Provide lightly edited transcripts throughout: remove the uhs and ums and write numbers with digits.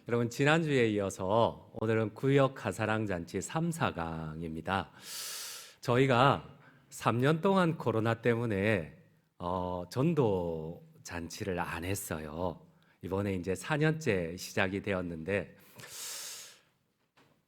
여러분, 지난주에 이어서 오늘은 구역 가사랑 잔치 3, 4강입니다. 저희가 3년 동안 코로나 때문에 전도 잔치를 안 했어요. 이번에 이제 4년째 시작이 되었는데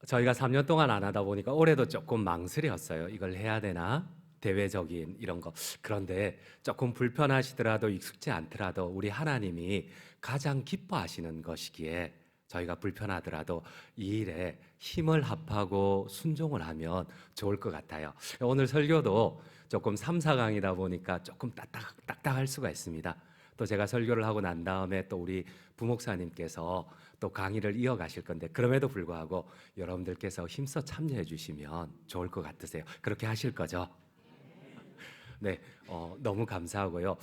저희가 3년 동안 안 하다 보니까 올해도 조금 망설였어요. 이걸 해야 되나? 대외적인 이런 거. 그런데 조금 불편하시더라도 익숙지 않더라도 우리 하나님이 가장 기뻐하시는 것이기에 저희가 불편하더라도 이 일에 힘을 합하고 순종을 하면 좋을 것 같아요. 오늘 설교도 조금 3, 4강이다 보니까 조금 딱딱할 수가 있습니다. 또 제가 설교를 하고 난 다음에 또 우리 부목사님께서 또 강의를 이어가실 건데 그럼에도 불구하고 여러분들께서 힘써 참여해 주시면 좋을 것 같으세요. 그렇게 하실 거죠? 네, 너무 감사하고요.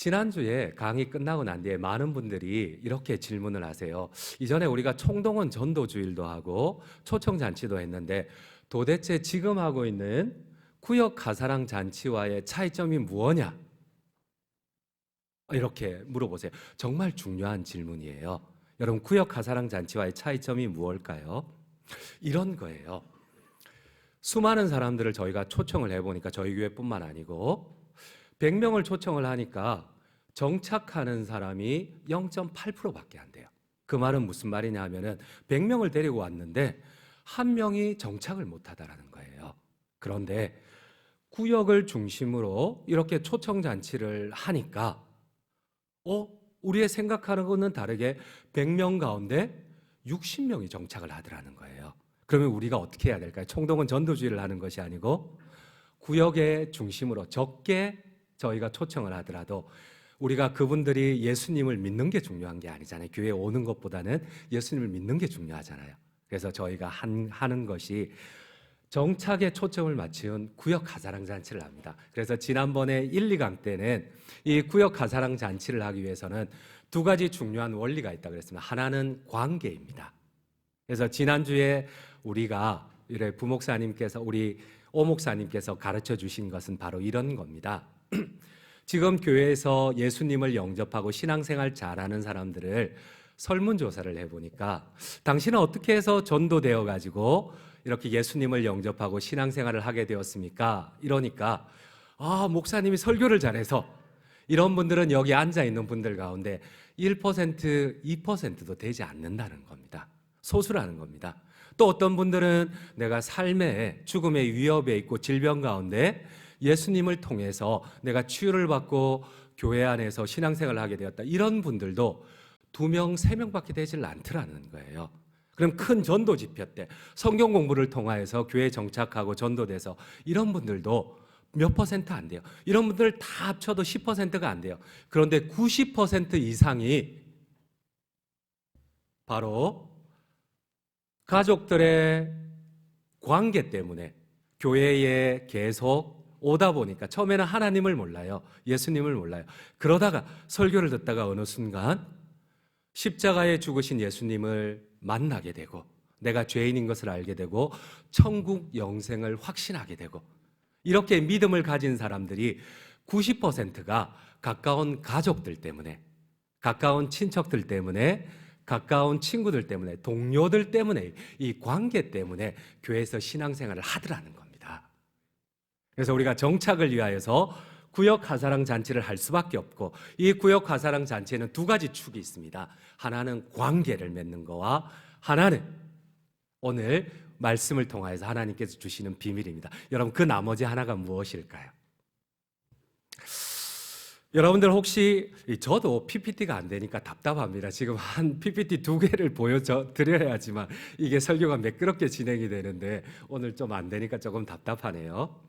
지난주에 강의 끝나고 난 뒤에 많은 분들이 이렇게 질문을 하세요. 이전에 우리가 총동원 전도주일도 하고 초청잔치도 했는데 도대체 지금 하고 있는 구역 가사랑 잔치와의 차이점이 무엇냐? 이렇게 물어보세요. 정말 중요한 질문이에요. 여러분, 구역 가사랑 잔치와의 차이점이 무엇일까요? 이런 거예요. 수많은 사람들을 저희가 초청을 해보니까 저희 교회뿐만 아니고 100명을 초청을 하니까 정착하는 사람이 0.8%밖에 안 돼요. 그 말은 무슨 말이냐 하면은 100명을 데리고 왔는데 한 명이 정착을 못하다라는 거예요. 그런데 구역을 중심으로 이렇게 초청잔치를 하니까 우리의 생각하는 것은 다르게 100명 가운데 60명이 정착을 하더라는 거예요. 그러면 우리가 어떻게 해야 될까요? 총동원 전도주의를 하는 것이 아니고 구역의 중심으로 적게 저희가 초청을 하더라도 우리가 그분들이 예수님을 믿는 게 중요한 게 아니잖아요. 교회에 오는 것보다는 예수님을 믿는 게 중요하잖아요. 그래서 저희가 하는 것이 정착에 초점을 맞춘 구역 가사랑 잔치를 합니다. 그래서 지난번에 1, 2강 때는 이 구역 가사랑 잔치를 하기 위해서는 두 가지 중요한 원리가 있다고 그랬습니다. 하나는 관계입니다. 그래서 지난주에 우리가 부목사님께서 우리 오목사님께서 가르쳐 주신 것은 바로 이런 겁니다. 지금 교회에서 예수님을 영접하고 신앙생활 잘하는 사람들을 설문조사를 해보니까 당신은 어떻게 해서 전도되어 가지고 이렇게 예수님을 영접하고 신앙생활을 하게 되었습니까? 이러니까 목사님이 설교를 잘해서 이런 분들은 여기 앉아있는 분들 가운데 1%, 2%도 되지 않는다는 겁니다. 소수라는 겁니다. 또 어떤 분들은 내가 삶의 죽음의 위협에 있고 질병 가운데 예수님을 통해서 내가 치유를 받고 교회 안에서 신앙생활을 하게 되었다. 이런 분들도 2명, 3명밖에 되질 않더라는 거예요. 그럼 큰 전도 집회 때 성경 공부를 통하여서 교회에 정착하고 전도돼서 이런 분들도 몇 퍼센트 안 돼요. 이런 분들 다 합쳐도 10%가 안 돼요. 그런데 90% 이상이 바로 가족들의 관계 때문에 교회에 계속 오다 보니까 처음에는 하나님을 몰라요. 예수님을 몰라요. 그러다가 설교를 듣다가 어느 순간 십자가에 죽으신 예수님을 만나게 되고 내가 죄인인 것을 알게 되고 천국 영생을 확신하게 되고 이렇게 믿음을 가진 사람들이 90%가 가까운 가족들 때문에, 가까운 친척들 때문에, 가까운 친구들 때문에, 동료들 때문에, 이 관계 때문에 교회에서 신앙생활을 하더라는 겁니다. 그래서 우리가 정착을 위하여서 구역 가사랑 잔치를 할 수밖에 없고 이 구역 가사랑 잔치에는 두 가지 축이 있습니다. 하나는 관계를 맺는 거와 하나는 오늘 말씀을 통하여서 하나님께서 주시는 비밀입니다. 여러분, 그 나머지 하나가 무엇일까요? 여러분들 혹시 저도 PPT가 안 되니까 답답합니다. 지금 한 PPT 2개를 보여드려야지만 이게 설교가 매끄럽게 진행이 되는데 오늘 좀 안 되니까 조금 답답하네요.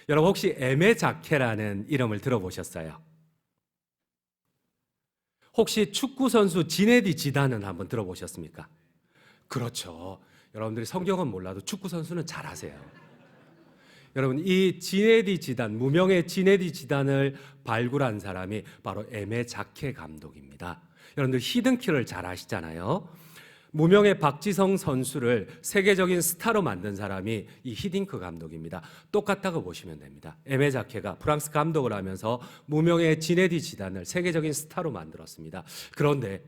여러분 혹시 에메자케라는 이름을 들어보셨어요? 혹시 축구선수 지네디 지단은 한번 들어보셨습니까? 그렇죠. 여러분들이 성경은 몰라도 축구선수는 잘 아세요. 여러분, 이 지네디 지단, 무명의 지네디 지단을 발굴한 사람이 바로 에메자케 감독입니다. 여러분들 히든키를 잘 아시잖아요. 무명의 박지성 선수를 세계적인 스타로 만든 사람이 이 히딩크 감독입니다. 똑같다고 보시면 됩니다. 에메자케가 프랑스 감독을 하면서 무명의 지네디 지단을 세계적인 스타로 만들었습니다. 그런데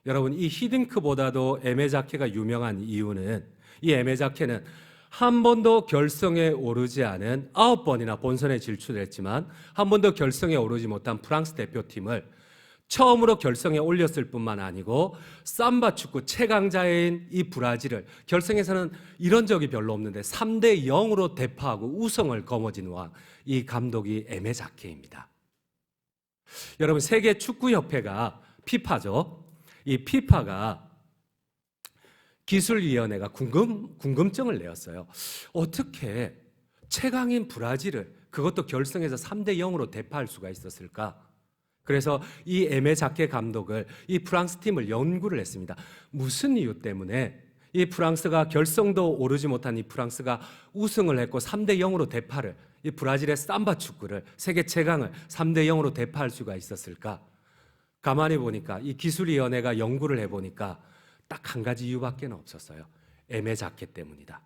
여러분, 이 히딩크보다도 에메자케가 유명한 이유는 이 에메자케는 한 번도 결성에 오르지 않은 9번이나 본선에 진출했지만 한 번도 결성에 오르지 못한 프랑스 대표팀을 처음으로 결성에 올렸을 뿐만 아니고 삼바 축구 최강자인 이 브라질을 결승에서는 이런 적이 별로 없는데 3대 0으로 대파하고 우승을 거머쥔 왕, 이 감독이 에메자케입니다. 여러분, 세계 축구협회가 피파죠. 이 피파가 기술위원회가 궁금증을 내었어요. 어떻게 최강인 브라질을 그것도 결승에서 3대 0으로 대파할 수가 있었을까? 그래서 이 에메자케 감독을 이 프랑스 팀을 연구를 했습니다. 무슨 이유 때문에 이 프랑스가 결승도 오르지 못한 이 프랑스가 우승을 했고 3대 0으로 대파를, 이 브라질의 삼바 축구를, 세계 최강을 3대 0으로 대파할 수가 있었을까? 가만히 보니까 이 기술위원회가 연구를 해보니까 딱 한 가지 이유밖에 없었어요. 에메자케 때문이다.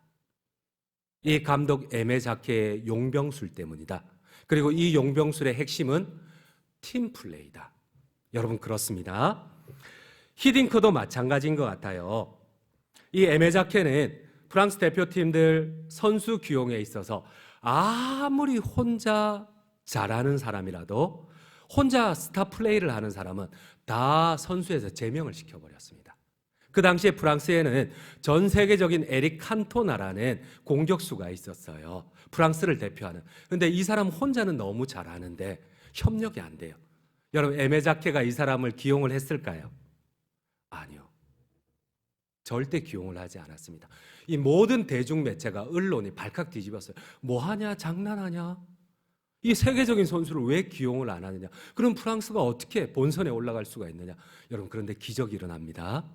이 감독 에메자케의 용병술 때문이다. 그리고 이 용병술의 핵심은 팀플레이다. 여러분, 그렇습니다. 히딩크도 마찬가지인 것 같아요. 이 에메자케는 프랑스 대표팀들 선수 기용에 있어서 아무리 혼자 잘하는 사람이라도 혼자 스타 플레이를 하는 사람은 다 선수에서 제명을 시켜버렸습니다. 그 당시에 프랑스에는 전 세계적인 에릭 칸토나라는 공격수가 있었어요. 프랑스를 대표하는. 근데 이 사람 혼자는 너무 잘하는데 협력이 안 돼요. 여러분, 에메자케가 이 사람을 기용을 했을까요? 아니요. 절대 기용을 하지 않았습니다. 이 모든 대중매체가, 언론이 발칵 뒤집었어요. 뭐하냐? 장난하냐? 이 세계적인 선수를 왜 기용을 안 하느냐? 그럼 프랑스가 어떻게 본선에 올라갈 수가 있느냐? 여러분, 그런데 기적이 일어납니다.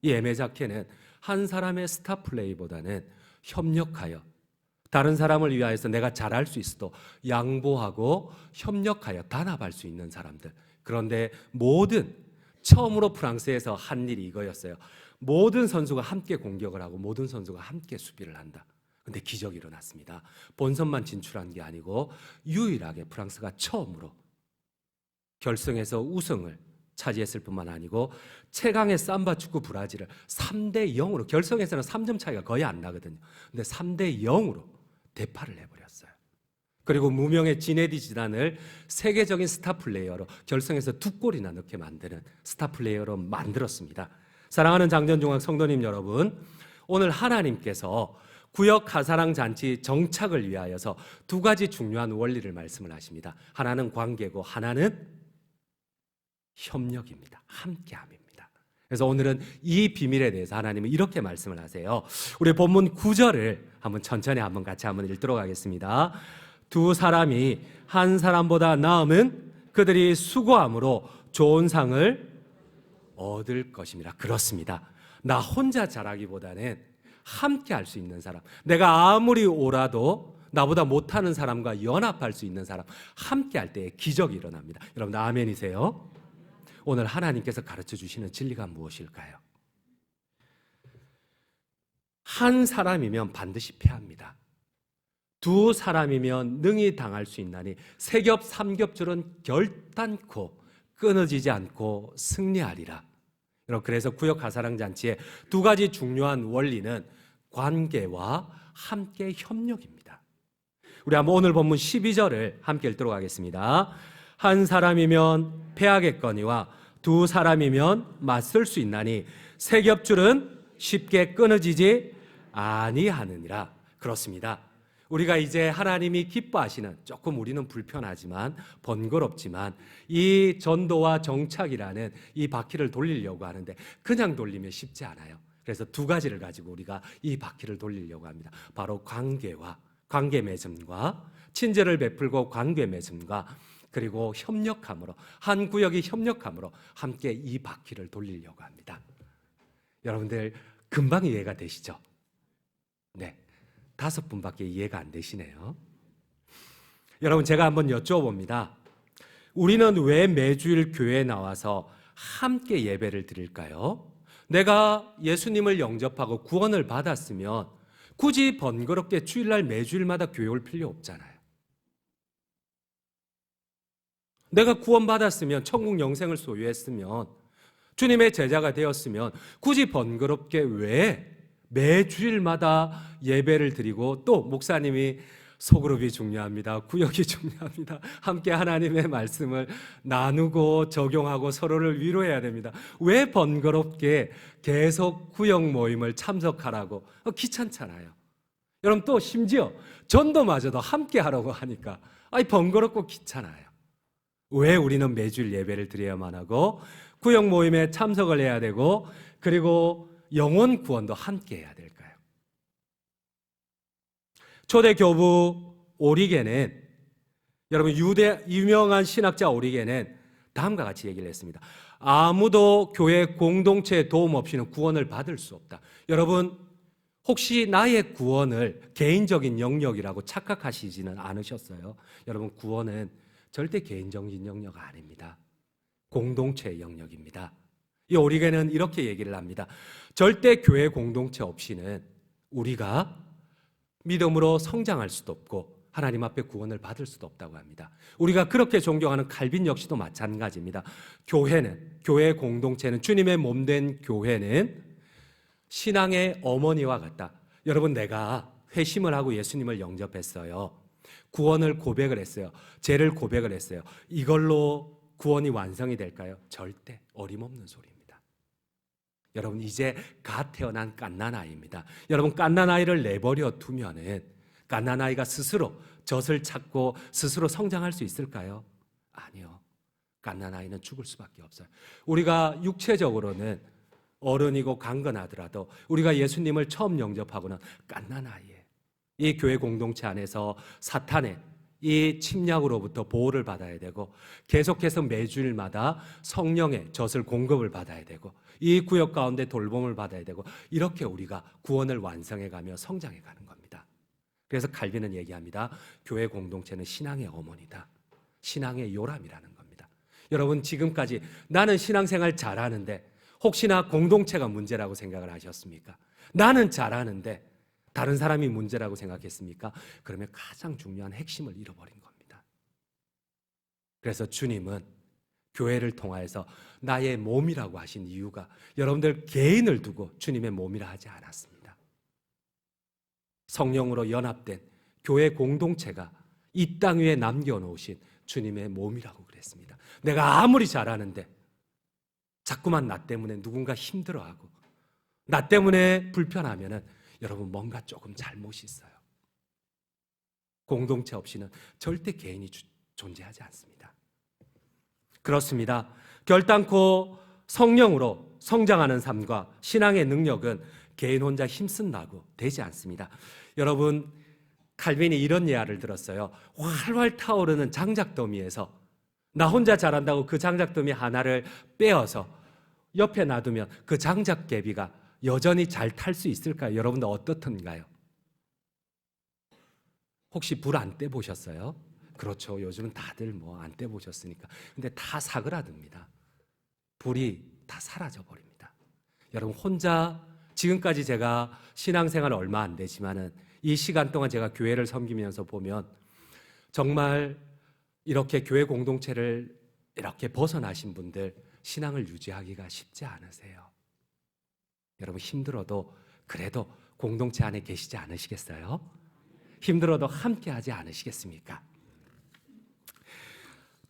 이 에메자케는 한 사람의 스타 플레이보다는 협력하여 다른 사람을 위하여서 내가 잘할 수 있어도 양보하고 협력하여 단합할 수 있는 사람들. 그런데 처음으로 프랑스에서 한 일이 이거였어요. 모든 선수가 함께 공격을 하고 모든 선수가 함께 수비를 한다. 근데 기적이 일어났습니다. 본선만 진출한 게 아니고 유일하게 프랑스가 처음으로 결승에서 우승을 차지했을 뿐만 아니고 최강의 삼바 축구 브라질을 3대 0으로, 결승에서는 3점 차이가 거의 안 나거든요. 근데 3대 0으로 대파를 해버렸어요. 그리고 무명의 지네디 지단을 세계적인 스타 플레이어로 결승에서 2골이나 넣게 만드는 스타 플레이어로 만들었습니다. 사랑하는 장전중앙 성도님 여러분, 오늘 하나님께서 구역 가사랑 잔치 정착을 위하여서 2가지 중요한 원리를 말씀을 하십니다. 하나는 관계고 하나는 협력입니다. 함께함입니다. 그래서 오늘은 이 비밀에 대해서 하나님은 이렇게 말씀을 하세요. 우리 본문 9절을 한번 천천히 같이 읽도록 하겠습니다. 2 사람이 한 사람보다 나음은 그들이 수고함으로 좋은 상을 얻을 것입니다. 그렇습니다. 나 혼자 잘하기보다는 함께 할 수 있는 사람, 내가 아무리 오라도 나보다 못하는 사람과 연합할 수 있는 사람, 함께 할 때 기적이 일어납니다. 여러분, 아멘이세요? 오늘 하나님께서 가르쳐 주시는 진리가 무엇일까요? 한 사람이면 반드시 패합니다. 2 사람이면 능히 당할 수 있나니 세겹 삼겹줄은 결단코 끊어지지 않고 승리하리라. 여러분, 그래서 구역 가사랑 잔치의 2가지 중요한 원리는 관계와 함께 협력입니다. 우리 한번 오늘 본문 12절을 함께 읽도록 하겠습니다. 한 사람이면 패하겠거니와 2 사람이면 맞설 수 있나니 세 겹줄은 쉽게 끊어지지 아니하느니라. 그렇습니다. 우리가 이제 하나님이 기뻐하시는, 조금 우리는 불편하지만 번거롭지만 이 전도와 정착이라는 이 바퀴를 돌리려고 하는데 그냥 돌리면 쉽지 않아요. 그래서 2가지를 가지고 우리가 이 바퀴를 돌리려고 합니다. 바로 관계 맺음과, 친절을 베풀고 관계 맺음과, 그리고 협력함으로, 한 구역이 협력함으로 함께 이 바퀴를 돌리려고 합니다. 여러분들 금방 이해가 되시죠? 네, 5분밖에 이해가 안 되시네요. 여러분, 제가 한번 여쭤봅니다. 우리는 왜 매주일 교회에 나와서 함께 예배를 드릴까요? 내가 예수님을 영접하고 구원을 받았으면 굳이 번거롭게 주일날 매주일마다 교회 올 필요 없잖아요. 내가 구원받았으면, 천국 영생을 소유했으면 주님의 제자가 되었으면 굳이 번거롭게 왜 매주일마다 예배를 드리고, 또 목사님이 소그룹이 중요합니다, 구역이 중요합니다, 함께 하나님의 말씀을 나누고 적용하고 서로를 위로해야 됩니다, 왜 번거롭게 계속 구역 모임을 참석하라고? 귀찮잖아요. 여러분, 또 심지어 전도마저도 함께 하라고 하니까 번거롭고 귀찮아요. 왜 우리는 매주일 예배를 드려야만 하고 구역 모임에 참석을 해야 되고, 그리고 영혼 구원도 함께 해야 될까요? 초대 교부 오리겐은, 여러분, 유명한 신학자 오리겐은 다음과 같이 얘기를 했습니다. 아무도 교회 공동체의 도움 없이는 구원을 받을 수 없다. 여러분, 혹시 나의 구원을 개인적인 영역이라고 착각하시지는 않으셨어요? 여러분, 구원은 절대 개인적인 영역 아닙니다. 공동체의 영역입니다. 이 오리겐은 이렇게 얘기를 합니다. 절대 교회 공동체 없이는 우리가 믿음으로 성장할 수도 없고 하나님 앞에 구원을 받을 수도 없다고 합니다. 우리가 그렇게 존경하는 칼빈 역시도 마찬가지입니다. 교회 공동체는, 주님의 몸된 교회는 신앙의 어머니와 같다. 여러분, 내가 회심을 하고 예수님을 영접했어요. 구원을 고백을 했어요. 죄를 고백을 했어요. 이걸로 구원이 완성이 될까요? 절대 어림없는 소리입니다. 여러분, 이제 갓 태어난 갓난아이입니다. 여러분, 갓난아이를 내버려 두면은 갓난아이가 스스로 젖을 찾고 스스로 성장할 수 있을까요? 아니요. 갓난아이는 죽을 수밖에 없어요. 우리가 육체적으로는 어른이고 강건하더라도 우리가 예수님을 처음 영접하고는 갓난아이예요. 이 교회 공동체 안에서 사탄의 이 침략으로부터 보호를 받아야 되고, 계속해서 매주일마다 성령의 젖을 공급을 받아야 되고, 이 구역 가운데 돌봄을 받아야 되고, 이렇게 우리가 구원을 완성해가며 성장해가는 겁니다. 그래서 칼빈은 얘기합니다. 교회 공동체는 신앙의 어머니다. 신앙의 요람이라는 겁니다. 여러분, 지금까지 나는 신앙생활 잘하는데 혹시나 공동체가 문제라고 생각을 하셨습니까? 나는 잘하는데 다른 사람이 문제라고 생각했습니까? 그러면 가장 중요한 핵심을 잃어버린 겁니다. 그래서 주님은 교회를 통하여서 나의 몸이라고 하신 이유가 여러분들 개인을 두고 주님의 몸이라 하지 않았습니다. 성령으로 연합된 교회 공동체가 이 땅 위에 남겨놓으신 주님의 몸이라고 그랬습니다. 내가 아무리 잘하는데 자꾸만 나 때문에 누군가 힘들어하고 나 때문에 불편하면은 여러분, 뭔가 조금 잘못이 있어요. 공동체 없이는 절대 개인이 존재하지 않습니다. 그렇습니다. 결단코 성령으로 성장하는 삶과 신앙의 능력은 개인 혼자 힘쓴다고 되지 않습니다. 여러분, 칼빈이 이런 예화를 들었어요. 활활 타오르는 장작더미에서 나 혼자 잘한다고 그 장작더미 하나를 빼어서 옆에 놔두면 그 장작개비가 여전히 잘 탈 수 있을까요? 여러분들 어떻던가요? 혹시 불 안 떼보셨어요? 그렇죠. 요즘은 다들 안 떼보셨으니까. 근데 다 사그라듭니다. 불이 다 사라져 버립니다. 여러분, 혼자 지금까지 제가 신앙생활 얼마 안 되지만은 이 시간 동안 제가 교회를 섬기면서 보면 정말 이렇게 교회 공동체를 이렇게 벗어나신 분들 신앙을 유지하기가 쉽지 않으세요. 여러분, 힘들어도 그래도 공동체 안에 계시지 않으시겠어요? 힘들어도 함께 하지 않으시겠습니까?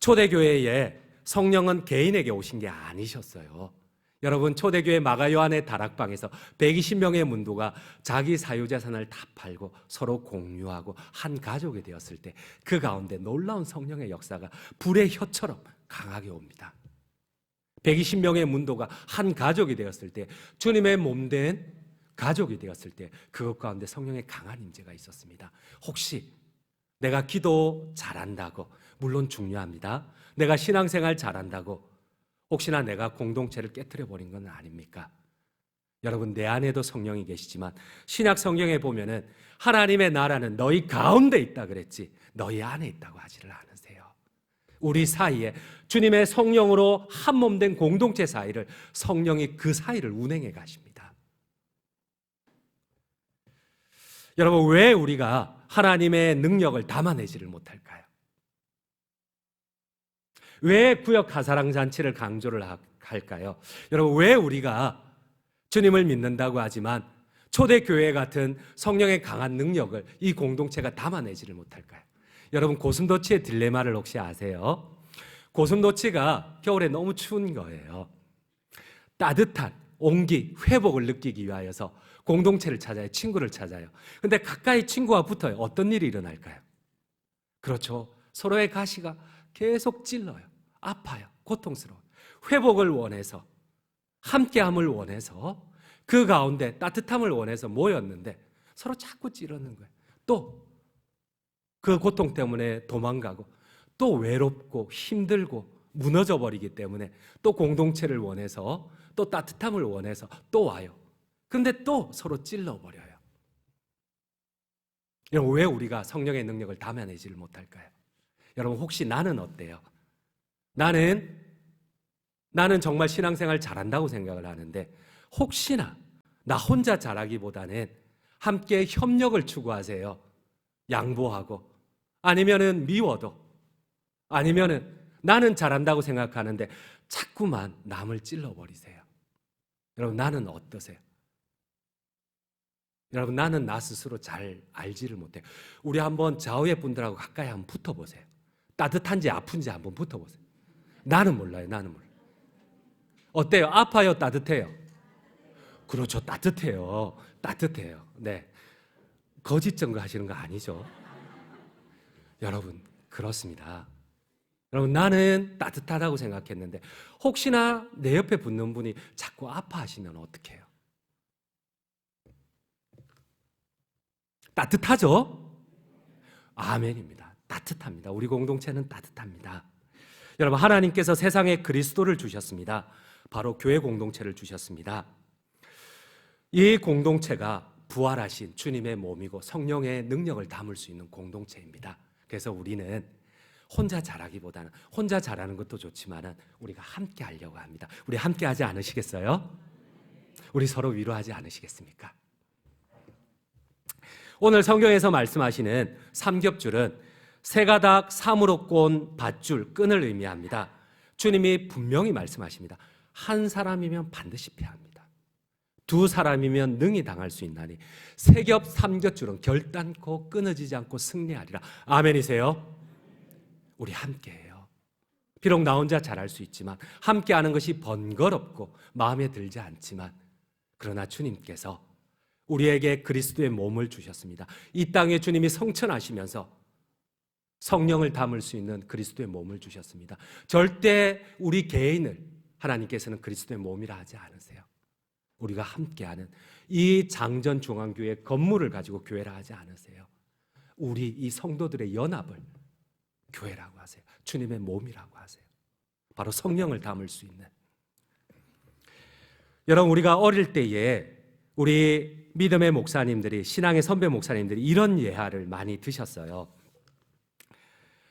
초대교회에 성령은 개인에게 오신 게 아니셨어요. 여러분, 초대교회 마가요한의 다락방에서 120명의 문도가 자기 사유재산을 다 팔고 서로 공유하고 한 가족이 되었을 때 그 가운데 놀라운 성령의 역사가 불의 혀처럼 강하게 옵니다. 120명의 문도가 한 가족이 되었을 때, 주님의 몸된 가족이 되었을 때 그것 가운데 성령의 강한 임재가 있었습니다. 혹시 내가 기도 잘한다고, 물론 중요합니다. 내가 신앙생활 잘한다고 혹시나 내가 공동체를 깨트려 버린 건 아닙니까? 여러분, 내 안에도 성령이 계시지만 신약 성경에 보면은 하나님의 나라는 너희 가운데 있다 그랬지 너희 안에 있다고 하지를 않으세요. 우리 사이에 주님의 성령으로 한 몸 된 공동체 사이를 성령이 그 사이를 운행해 가십니다. 여러분, 왜 우리가 하나님의 능력을 담아내지를 못할까요? 왜 구역 가사랑 잔치를 강조를 할까요? 여러분, 왜 우리가 주님을 믿는다고 하지만 초대교회 같은 성령의 강한 능력을 이 공동체가 담아내지를 못할까요? 여러분, 고슴도치의 딜레마를 혹시 아세요? 고슴도치가 겨울에 너무 추운 거예요. 따뜻한 온기, 회복을 느끼기 위하여서 공동체를 찾아요. 친구를 찾아요. 근데 가까이 친구와 붙어요. 어떤 일이 일어날까요? 그렇죠. 서로의 가시가 계속 찔러요. 아파요. 고통스러워요. 회복을 원해서, 함께함을 원해서, 그 가운데 따뜻함을 원해서 모였는데 서로 자꾸 찌르는 거예요. 또 그 고통 때문에 도망가고, 또 외롭고 힘들고 무너져 버리기 때문에 또 공동체를 원해서, 또 따뜻함을 원해서 또 와요. 그런데 또 서로 찔러버려요. 여러분, 왜 우리가 성령의 능력을 담아내지를 못할까요? 여러분, 혹시 나는 어때요? 나는 정말 신앙생활 잘한다고 생각을 하는데, 혹시나 나 혼자 잘하기보다는 함께 협력을 추구하세요. 양보하고, 아니면은 미워도, 아니면은 나는 잘한다고 생각하는데 자꾸만 남을 찔러버리세요. 여러분, 나는 어떠세요? 여러분, 나는 나 스스로 잘 알지를 못해요. 우리 한번 좌우의 분들하고 가까이 한번 붙어보세요. 따뜻한지 아픈지 한번 붙어보세요. 나는 몰라요. 나는 몰라요. 어때요? 아파요? 따뜻해요? 그렇죠. 따뜻해요. 따뜻해요. 네. 거짓 증거하시는 거 아니죠? 여러분, 그렇습니다. 여러분, 나는 따뜻하다고 생각했는데 혹시나 내 옆에 붙는 분이 자꾸 아파하시면 어떡해요? 따뜻하죠? 아멘입니다. 따뜻합니다. 우리 공동체는 따뜻합니다. 여러분, 하나님께서 세상에 그리스도를 주셨습니다. 바로 교회 공동체를 주셨습니다. 이 공동체가 부활하신 주님의 몸이고 성령의 능력을 담을 수 있는 공동체입니다. 그래서 우리는 혼자 잘하기보다는, 혼자 잘하는 것도 좋지만 우리가 함께 하려고 합니다. 우리 함께 하지 않으시겠어요? 우리 서로 위로하지 않으시겠습니까? 오늘 성경에서 말씀하시는 삼겹줄은 세 가닥 사무로 꼰 밧줄, 끈을 의미합니다. 주님이 분명히 말씀하십니다. 한 사람이면 반드시 패합니다. 두 사람이면 능히 당할 수 있나니 세 겹 삼겹줄은 결단코 끊어지지 않고 승리하리라. 아멘이세요? 우리 함께해요. 비록 나 혼자 잘할 수 있지만, 함께하는 것이 번거롭고 마음에 들지 않지만, 그러나 주님께서 우리에게 그리스도의 몸을 주셨습니다. 이 땅에 주님이 성천하시면서 성령을 담을 수 있는 그리스도의 몸을 주셨습니다. 절대 우리 개인을 하나님께서는 그리스도의 몸이라 하지 않으세요. 우리가 함께하는 이 장전 중앙교회 건물을 가지고 교회라 하지 않으세요. 우리 이 성도들의 연합을 교회라고 하세요. 주님의 몸이라고 하세요. 바로 성령을 담을 수 있는. 여러분, 우리가 어릴 때에 우리 믿음의 목사님들이, 신앙의 선배 목사님들이 이런 예화를 많이 드셨어요.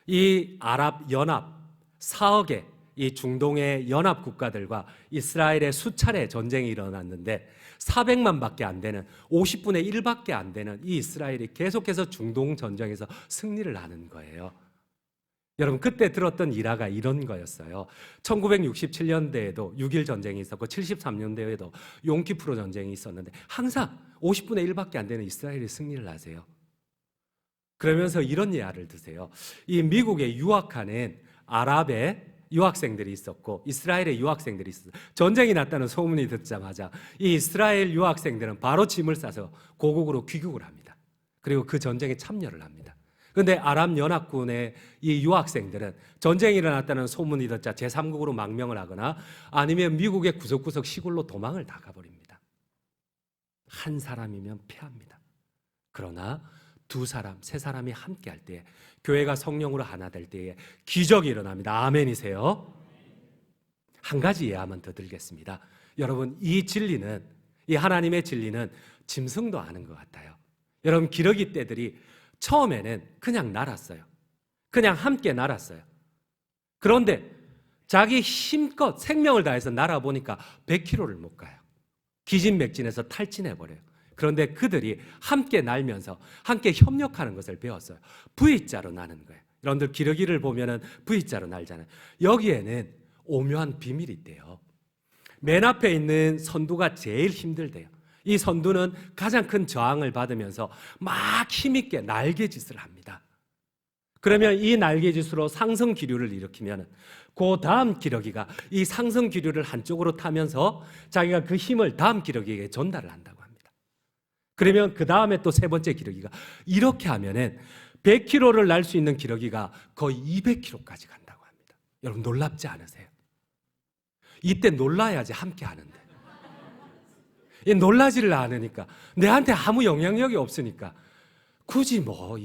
이 아랍 연합, 사억의 이 중동의 연합 국가들과 이스라엘의 수차례 전쟁이 일어났는데 400만 밖에 안 되는, 50분의 1밖에 안 되는 이 이스라엘이 계속해서 중동 전쟁에서 승리를 하는 거예요. 여러분, 그때 들었던 일화가 이런 거였어요. 1967년대에도 6.1 전쟁이 있었고 73년대에도 용키프로 전쟁이 있었는데 항상 50분의 1밖에 안 되는 이스라엘이 승리를 하세요. 그러면서 이런 예화를 드세요. 이 미국에 유학하는 아랍의 유학생들이 있었고 이스라엘의 유학생들이 있었어요. 전쟁이 났다는 소문이 듣자마자 이 이스라엘 유학생들은 바로 짐을 싸서 고국으로 귀국을 합니다. 그리고 그 전쟁에 참여를 합니다. 그런데 아랍 연합군의 이 유학생들은 전쟁이 일어났다는 소문이 듣자 제3국으로 망명을 하거나 아니면 미국의 구석구석 시골로 도망을 다 가버립니다. 한 사람이면 패합니다. 그러나 두 사람, 세 사람이 함께 할 때에, 교회가 성령으로 하나 될 때에 기적이 일어납니다. 아멘이세요? 한 가지 예화만 더 드리겠습니다. 여러분, 이 진리는, 이 하나님의 진리는 짐승도 아는 것 같아요. 여러분, 기러기 떼들이 처음에는 그냥 날았어요. 그냥 함께 날았어요. 그런데 자기 힘껏 생명을 다해서 날아보니까 100km를 못 가요. 기진맥진해서 탈진해버려요. 그런데 그들이 함께 날면서 함께 협력하는 것을 배웠어요. V자로 나는 거예요. 여러분들 기러기를 보면은 V자로 날잖아요. 여기에는 오묘한 비밀이 있대요. 맨 앞에 있는 선두가 제일 힘들대요. 이 선두는 가장 큰 저항을 받으면서 막 힘있게 날개짓을 합니다. 그러면 이 날개짓으로 상승 기류를 일으키면 그 다음 기러기가 이 상승 기류를 한쪽으로 타면서 자기가 그 힘을 다음 기러기에게 전달을 한다고 합니다. 그러면 그 다음에 또 세 번째 기러기가 이렇게 하면은 100km를 날 수 있는 기러기가 거의 200km까지 간다고 합니다. 여러분 놀랍지 않으세요? 이때 놀라야지 함께 하는데. 놀라지를 않으니까 내한테 아무 영향력이 없으니까 굳이 이거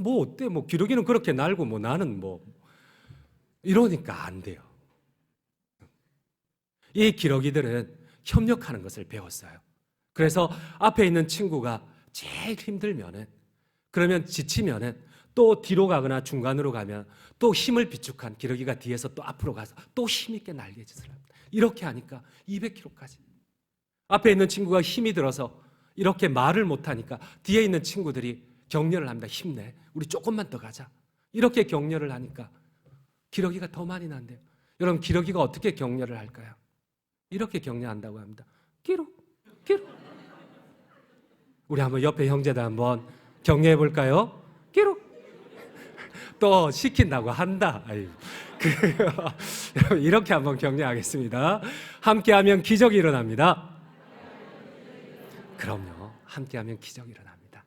어때 기러기는 그렇게 날고 나는 이러니까 안 돼요. 이 기러기들은 협력하는 것을 배웠어요. 그래서 앞에 있는 친구가 제일 힘들면은 그러면 지치면은 또 뒤로 가거나 중간으로 가면 또 힘을 비축한 기러기가 뒤에서 또 앞으로 가서 또 힘있게 날개짓을 합니다. 이렇게 하니까 200km까지. 앞에 있는 친구가 힘이 들어서 이렇게 말을 못하니까 뒤에 있는 친구들이 격려를 합니다. 힘내. 우리 조금만 더 가자. 이렇게 격려를 하니까 기러기가 더 많이 난대요. 여러분 기러기가 어떻게 격려를 할까요? 이렇게 격려한다고 합니다. 기록. 우리 한번 옆에 형제들 한번 격려해 볼까요? 기록. 또 시킨다고 한다. 이렇게 한번 격려하겠습니다. 함께하면 기적이 일어납니다. 그럼요. 함께하면 기적이 일어납니다.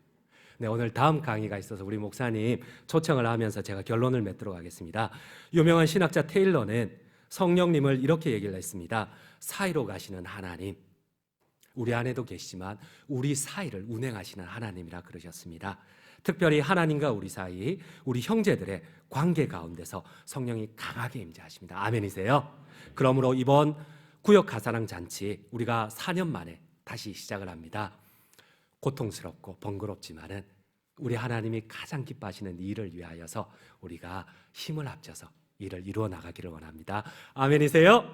네, 오늘 다음 강의가 있어서 우리 목사님 초청을 하면서 제가 결론을 맺도록 하겠습니다. 유명한 신학자 테일러는 성령님을 이렇게 얘기를 했습니다. 사이로 가시는 하나님, 우리 안에도 계시지만 우리 사이를 운행하시는 하나님이라 그러셨습니다. 특별히 하나님과 우리 사이, 우리 형제들의 관계 가운데서 성령이 강하게 임재하십니다. 아멘이세요? 그러므로 이번 구역 가사랑 잔치 우리가 4년 만에 다시 시작을 합니다. 고통스럽고 번거롭지만은 우리 하나님이 가장 기뻐하시는 일을 위하여서 우리가 힘을 합쳐서 일을 이루어 나가기를 원합니다. 아멘이세요?